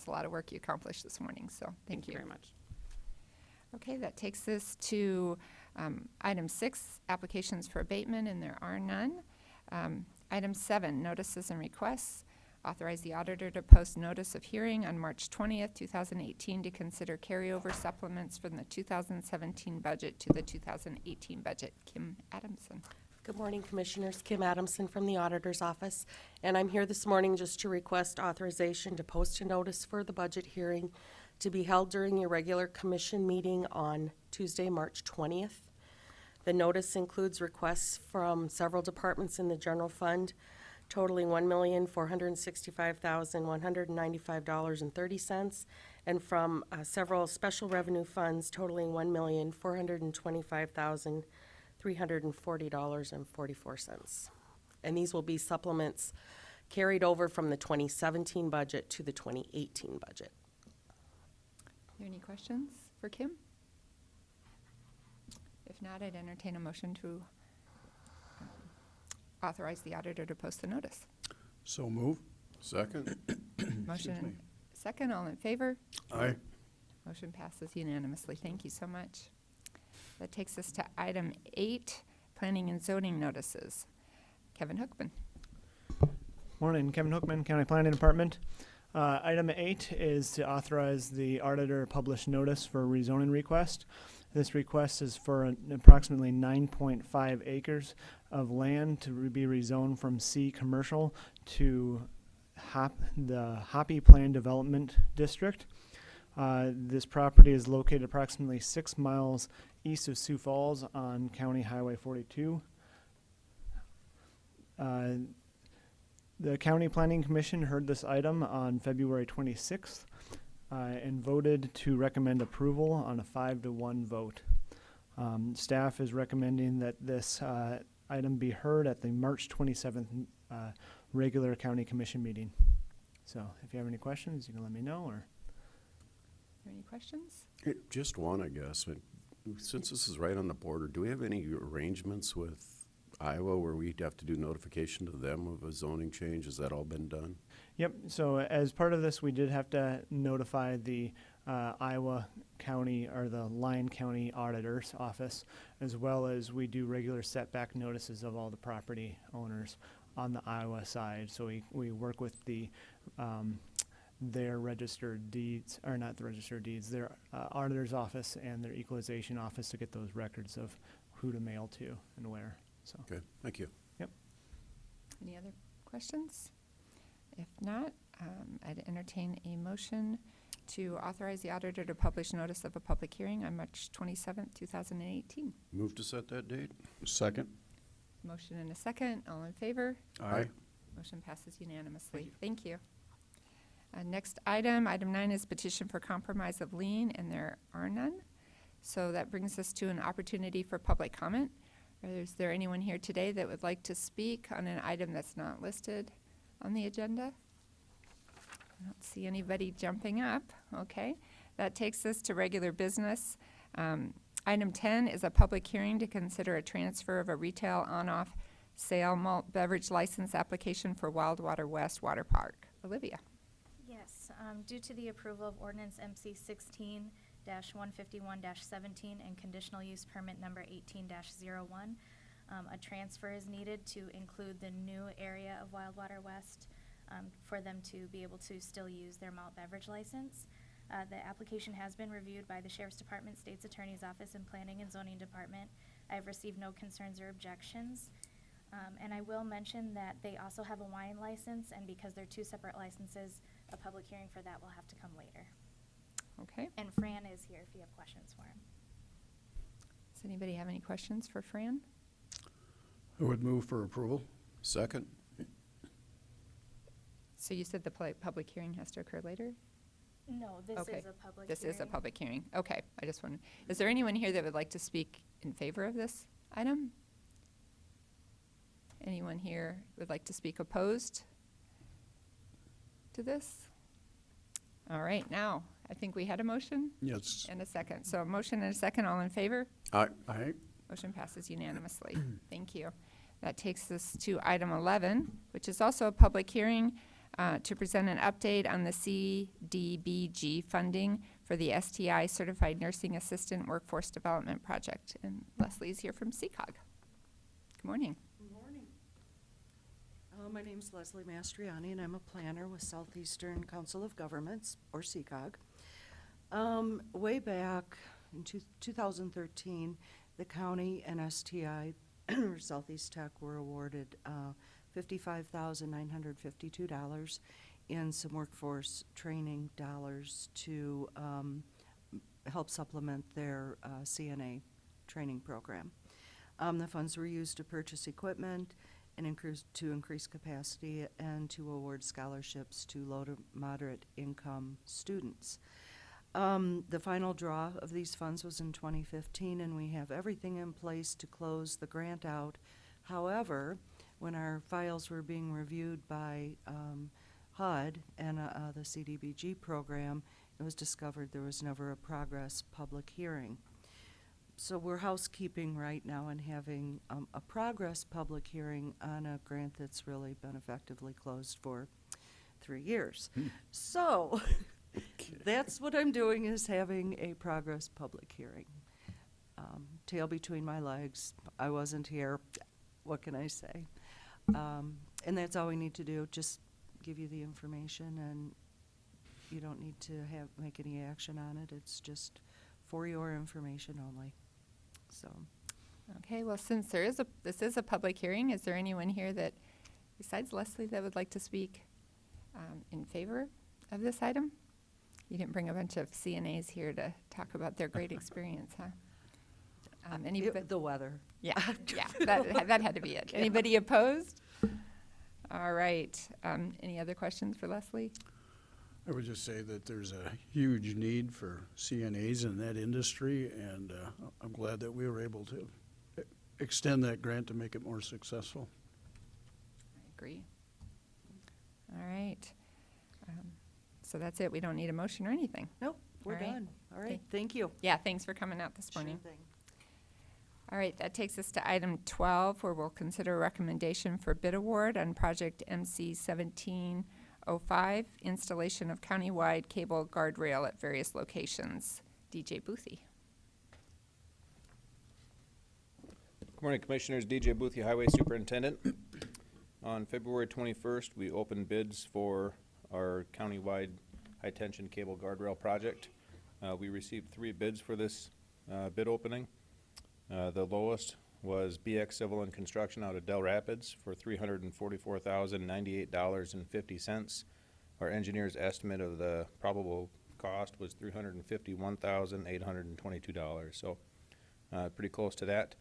It's a lot of work you accomplished this morning, so thank you. Very much. Okay, that takes us to item 6, applications for abatement, and there are none. Item 7, notices and requests. Authorize the auditor to post notice of hearing on March 20th, 2018 to consider carryover supplements from the 2017 budget to the 2018 budget. Kim Adamson. Good morning, Commissioners. Kim Adamson from the Auditor's Office, and I'm here this morning just to request authorization to post a notice for the budget hearing to be held during your regular commission meeting on Tuesday, March 20th. The notice includes requests from several departments in the general fund totaling $1,465,195.30 and from several special revenue funds totaling $1,425,340.44. And these will be supplements carried over from the 2017 budget to the 2018 budget. Are there any questions for Kim? If not, I'd entertain a motion to authorize the auditor to post the notice. So move. Second? Motion me. and second, all in favor? Aye. Motion passes unanimously. Thank you so much. That takes us to item 8, planning and zoning notices. Kevin Hookman. Morning, Kevin Hookman, County Planning Department. Item 8 is to authorize the auditor to publish notice for a rezoning request. This request is for approximately 9.5 acres of land to be rezoned from C commercial to the Hoppy Plan Development District. This property is located approximately 6 miles east of Sioux Falls on County Highway 42. The County Planning Commission heard this item on February 26th and voted to recommend approval on a 5-to-1 vote. Staff is recommending that this item be heard at the March 27th regular County Commission meeting. So if you have any questions, you can let me know. Or Are there any questions? Just one, I guess. Since this is right on the border, do we have any arrangements with Iowa where we'd have to do notification to them of a zoning change? Has that all been done? Yep. So as part of this, we did have to notify the Iowa County or the Lyon County Auditor's Office, as well as we do regular setback notices of all the property owners on the Iowa side. So we work with the their registered deeds, or not the registered deeds, their auditor's office and their equalization office to get those records of who to mail to and where. So. Okay, thank you. Yep. Any other questions? If not, I'd entertain a motion to authorize the auditor to publish notice of a public hearing on March 27th, 2018. Move to set that date? Second. Motion and a second. All in favor? Aye. Motion passes unanimously. Thank you. Next item, item 9, is petition for compromise of lien, and there are none. So that brings us to an opportunity for public comment. Is there anyone here today that would like to speak on an item that's not listed on the agenda? I don't see anybody jumping up. Okay. That takes us to regular business. Item 10 is a public hearing to consider a transfer of a retail on-off sale malt beverage license application for Wildwater West Water Park. Olivia. Yes, due to the approval of ordinance MC 16-151-17 and conditional use permit number 18-01, a transfer is needed to include the new area of Wildwater West for them to be able to still use their malt beverage license. The application has been reviewed by the Sheriff's Department, State's Attorney's Office, and Planning and Zoning Department. I have received no concerns or objections. And I will mention that they also have a wine license, and because they're two separate licenses, a public hearing for that will have to come later. Okay. And Fran is here if you have questions for him. Does anybody have any questions for Fran? I would move for approval. Second? So you said the public hearing has to occur later? No, this Okay. is a public This hearing. is a public hearing. Okay. I just wanted, is there anyone here that would like to speak in favor of this item? Anyone here would like to speak opposed to this? All right, now, I think we had a motion Yes. and a second. So a motion and a second, all in favor? Aye. Aye. Motion passes unanimously. Thank you. That takes us to item 11, which is also a public hearing to present an update on the CDBG funding for the STI Certified Nursing Assistant Workforce Development Project. And Leslie's here from CCOG. Good morning. Good morning. My name's Leslie Mastriani, and I'm a planner with Southeastern Council of Governments, or CCOG. Way back in 2013, the county and STI, or Southeast Tech, were awarded $55,952 in some workforce training dollars to help supplement their CNA training program. The funds were used to purchase equipment and to increase capacity and to award scholarships to low to moderate income students. The final draw of these funds was in 2015, and we have everything in place to close the grant out. However, when our files were being reviewed by HUD and the CDBG program, it was discovered there was never a progress public hearing. So we're housekeeping right now and having a progress public hearing on a grant that's really been effectively closed for 3 years. So that's what I'm doing, is having a progress public hearing. Tail between my legs. I wasn't here. What can I say? And that's all we need to do, just give you the information, and you don't need to make any action on it. It's just for your information only. So, Okay, well, since this is a public hearing, is there anyone here that, besides Leslie, that would like to speak in favor of this item? You didn't bring a bunch of CNAs here to talk about their great experience, huh? the weather. Yeah, yeah, that had to be it. Anybody opposed? All right. Any other questions for Leslie? I would just say that there's a huge need for CNAs in that industry, and I'm glad that we were able to extend that grant to make it more successful. I agree. All right. So that's it. We don't need a motion or anything. Nope, we're All right. done. All right, Okay. thank you. Yeah, thanks for coming out this Sure morning. thing. All right, that takes us to item 12, where we'll consider a recommendation for bid award on project MC 1705, installation of countywide cable guardrail at various locations. DJ Boothie. Good morning, Commissioners. DJ Boothie, Highway Superintendent. On February 21st, we opened bids for our countywide high-tension cable guardrail project. We received 3 bids for this bid opening. The lowest was BX Civil and Construction out of Del Rapids for $344,098.50. Our engineer's estimate of the probable cost was $351,822. So pretty close to that.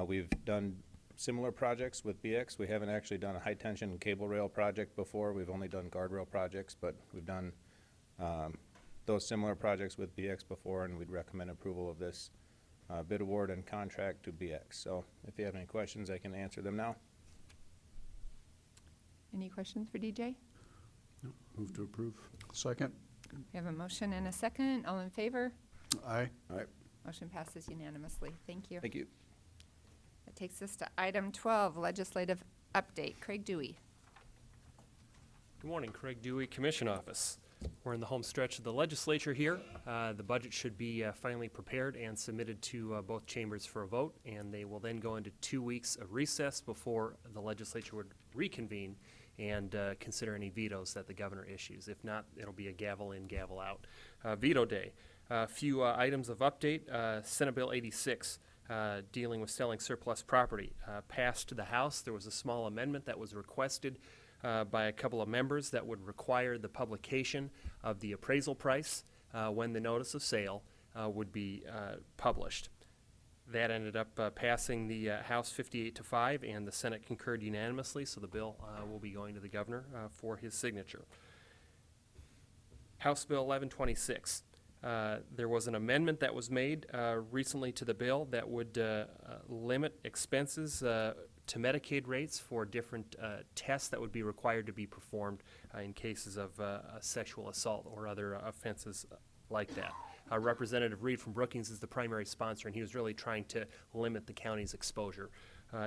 We've done similar projects with BX. We haven't actually done a high-tension cable rail project before. We've only done guardrail projects, but we've done those similar projects with BX before, and we'd recommend approval of this bid award and contract to BX. So if you have any questions, I can answer them now. Any questions for DJ? Move to approve. Second? We have a motion and a second. All in favor? Aye. All right. Motion passes unanimously. Thank you. Thank you. That takes us to item 12, legislative update. Craig Dewey. Good morning, Craig Dewey, Commission Office. We're in the home stretch of the legislature here. The budget should be finally prepared and submitted to both chambers for a vote, and they will then go into 2 weeks of recess before the legislature would reconvene and consider any vetoes that the governor issues. If not, it'll be a gavel in, gavel out. Veto day. A few items of update. Senate Bill 86. Dealing with selling surplus property. Passed to the House. There was a small amendment that was requested by a couple of members that would require the publication of the appraisal price when the notice of sale would be published. That ended up passing the House 58-5, and the Senate concurred unanimously, so the bill will be going to the governor for his signature. House Bill 1126. There was an amendment that was made recently to the bill that would limit expenses to Medicaid rates for different tests that would be required to be performed in cases of sexual assault or other offenses like that. Representative Reed from Brookings is the primary sponsor, and he was really trying to limit the county's exposure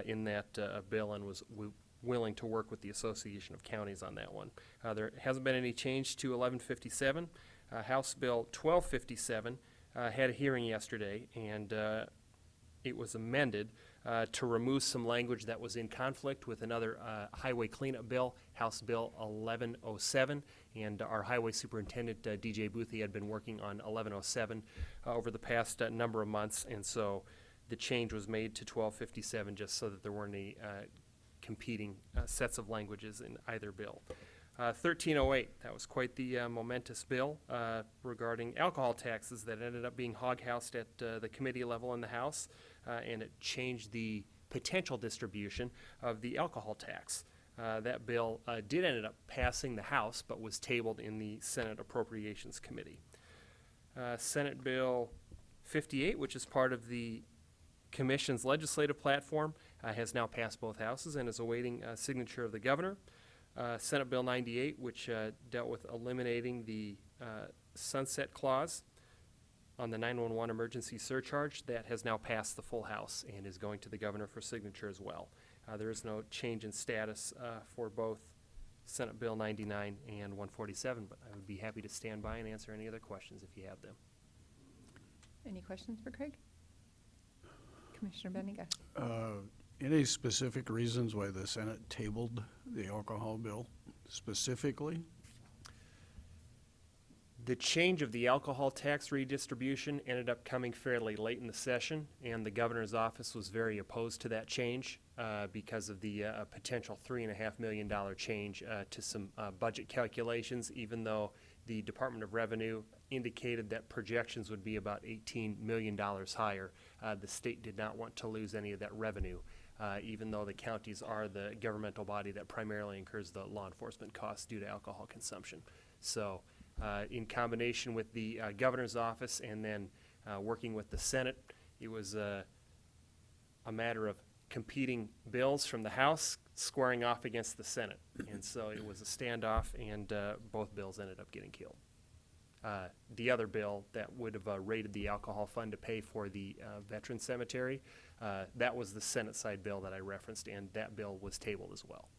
in that bill, and willing to work with the Association of Counties on that one. There hasn't been any change to 1157. House Bill 1257 had a hearing yesterday, and it was amended to remove some language that was in conflict with another highway cleanup bill, House Bill 1107. And our highway superintendent, DJ Boothie, had been working on 1107 over the past number of months. And so the change was made to 1257 just so that there weren't any competing sets of languages in either bill. 1308, that was quite the momentous bill regarding alcohol taxes that ended up being hog-housed at the committee level in the House, and it changed the potential distribution of the alcohol tax. That bill did end up passing the House, but was tabled in the Senate Appropriations Committee. Senate Bill 58, which is part of the Commission's legislative platform, has now passed both houses and is awaiting signature of the governor. Senate Bill 98, which dealt with eliminating the sunset clause on the 911 emergency surcharge, that has now passed the full House and is going to the governor for signature as well. There is no change in status for both Senate Bill 99 and 147, but I would be happy to stand by and answer any other questions if you have them. Any questions for Craig? Commissioner Benega? Any specific reasons why the Senate tabled the alcohol bill specifically? The change of the alcohol tax redistribution ended up coming fairly late in the session, and the governor's office was very opposed to that change because of the potential $3.5 million change to some budget calculations, even though the Department of Revenue indicated that projections would be about $18 million higher. The state did not want to lose any of that revenue, even though the counties are the governmental body that primarily incurs the law enforcement costs due to alcohol consumption. So in combination with the governor's office and then working with the Senate, it was a matter of competing bills from the House squaring off against the Senate. And so it was a standoff, and both bills ended up getting killed. The other bill that would have raided the alcohol fund to pay for the veteran cemetery, that was the Senate side bill that I referenced, and that bill was tabled as well.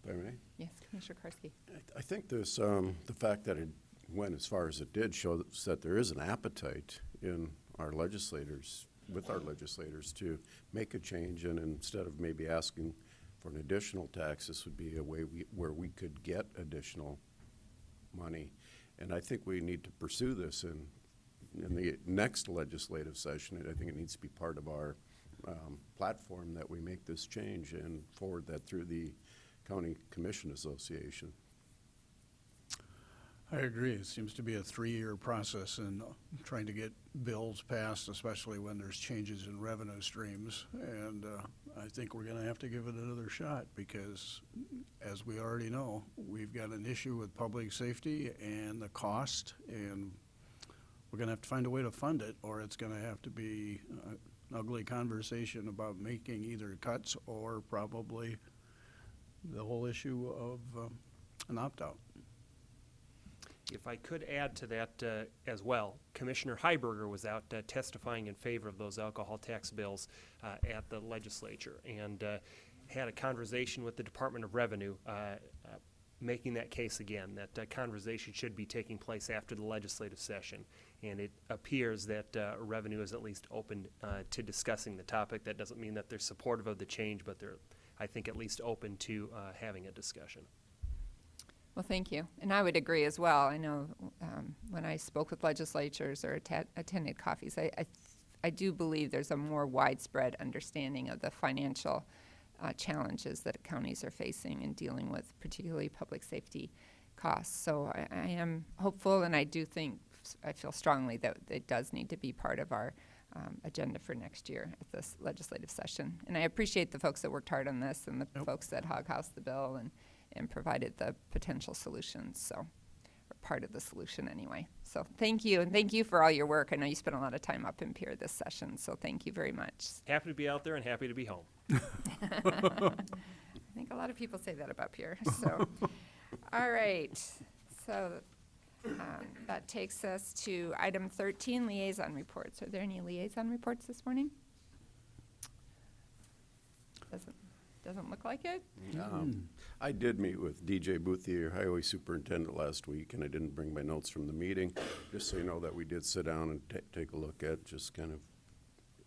If I may? Yes, Commissioner Karski. I think this, the fact that it went as far as it did shows that there is an appetite in our legislators, with our legislators, to make a change, and instead of maybe asking for an additional tax, this would be a way where we could get additional money. And I think we need to pursue this in the next legislative session. I think it needs to be part of our platform that we make this change and forward that through the County Commission Association. I agree. It seems to be a 3-year process in trying to get bills passed, especially when there's changes in revenue streams. And I think we're going to have to give it another shot because, as we already know, we've got an issue with public safety and the cost, and we're going to have to find a way to fund it, or it's going to have to be an ugly conversation about making either cuts or probably the whole issue of an opt-out. If I could add to that as well, Commissioner Heiberger was out testifying in favor of those alcohol tax bills at the legislature, and had a conversation with the Department of Revenue making that case again, that conversation should be taking place after the legislative session. And it appears that Revenue is at least open to discussing the topic. That doesn't mean that they're supportive of the change, but they're, I think, at least open to having a discussion. Well, thank you. And I would agree as well. I know when I spoke with legislatures or attended coffees, I do believe there's a more widespread understanding of the financial challenges that counties are facing and dealing with, particularly public safety costs. So I am hopeful, and I feel strongly that it does need to be part of our agenda for next year at this legislative session. And I appreciate the folks that worked hard on this and the folks that hog-housed the bill and provided the potential solutions, so, or part of the solution anyway. So thank you, and thank you for all your work. I know you spent a lot of time up in Pierre this session, so thank you very much. Happy to be out there and happy to be home. I think a lot of people say that about Pierre, so. All right, so that takes us to item 13, liaison reports. Are there any liaison reports this morning? Doesn't look like it. I did meet with DJ Boothie, your highway superintendent, last week, and I didn't bring my notes from the meeting, just so you know that we did sit down and take a look at just kind of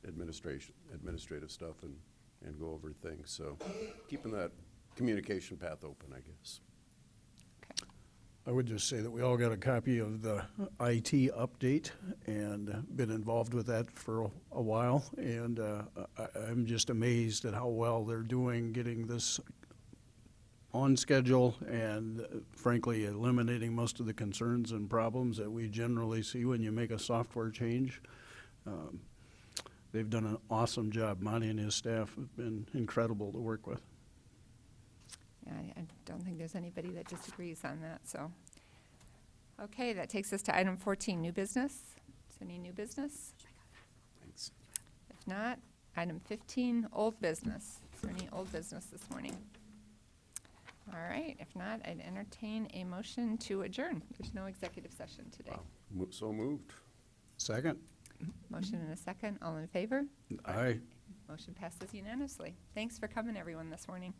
administrative stuff and go over things. So keeping that communication path open, I guess. I would just say that we all got a copy of the IT update and been involved with that for a while. And I'm just amazed at how well they're doing getting this on schedule and frankly eliminating most of the concerns and problems that we generally see when you make a software change. They've done an awesome job. Monty and his staff have been incredible to work with. Yeah, I don't think there's anybody that disagrees on that, so. Okay, that takes us to item 14, new business. Is there any new business? Thanks. If not, item 15, old business. Is there any old business this morning? All right, if not, I'd entertain a motion to adjourn. There's no executive session today. So moved. Second? Motion and a second, all in favor? Aye. Motion passes unanimously. Thanks for coming, everyone, this morning.